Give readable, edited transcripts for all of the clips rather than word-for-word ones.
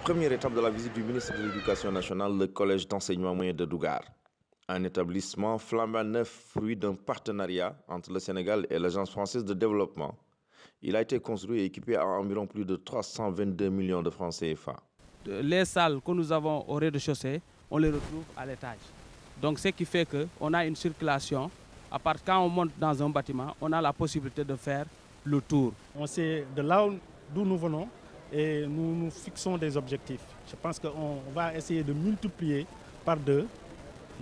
Première étape de la visite du ministre de l'Éducation nationale, le collège d'enseignement moyen de Dougar. Un établissement flambant neuf, fruit d'un partenariat entre le Sénégal et l'Agence française de développement. Il a été construit et équipé à environ plus de 322 millions de francs CFA. Les salles que nous avons au rez-de-chaussée, on les retrouve à l'étage. Donc ce qui fait qu'on a une circulation. À part quand on monte dans un bâtiment, on a la possibilité de faire le tour. On sait de là d'où nous venons et nous fixons des objectifs. Je pense qu'on va essayer de multiplier par deux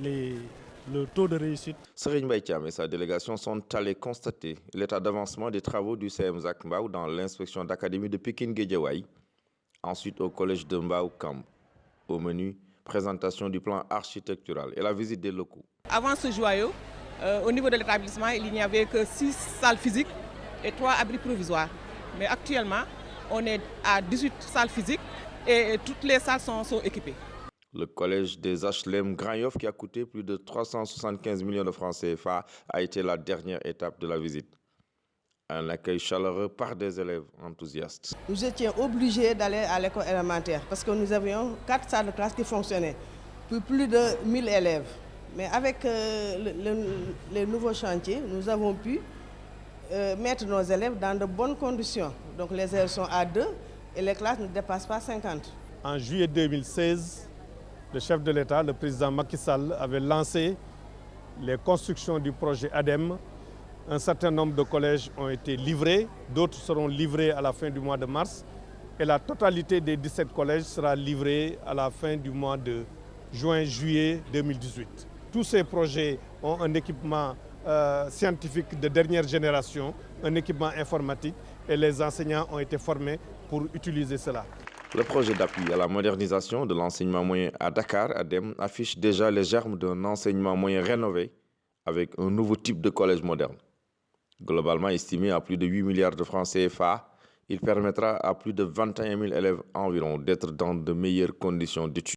le taux de réussite. Serigne Mbaye Thiam et sa délégation sont allés constater l'état d'avancement des travaux du CM Zac Mbao dans l'inspection d'académie de Pikine-Guédiawaye. Ensuite au collège de Mbao Kamb. Au menu, présentation du plan architectural et la visite des locaux. Avant ce joyau, au niveau de l'établissement, il n'y avait que 6 salles physiques et 3 abris provisoires. Mais actuellement, on est à 18 salles physiques et toutes les salles sont équipées. Le collège des HLM Grand Yoff, qui a coûté plus de 375 millions de francs CFA, a été la dernière étape de la visite. Un accueil chaleureux par des élèves enthousiastes. Nous étions obligés d'aller à l'école élémentaire parce que nous avions 4 salles de classe qui fonctionnaient pour plus de 1000 élèves. Mais avec les nouveaux chantiers, nous avons pu mettre nos élèves dans de bonnes conditions. Donc les élèves sont à 2 et les classes ne dépassent pas 50. En juillet 2016, le chef de l'État, le président Macky Sall, avait lancé les constructions du projet ADEM. Un certain nombre de collèges ont été livrés, d'autres seront livrés à la fin du mois de mars. Et la totalité des 17 collèges sera livrée à la fin du mois de juin-juillet 2018. Tous ces projets ont un équipement scientifique de dernière génération, un équipement informatique, et les enseignants ont été formés pour utiliser cela. Le projet d'appui à la modernisation de l'enseignement moyen à Dakar, ADEM, affiche déjà les germes d'un enseignement moyen rénové avec un nouveau type de collège moderne. Globalement estimé à plus de 8 milliards de francs CFA, il permettra à plus de 21 000 élèves environ d'être dans de meilleures conditions d'études.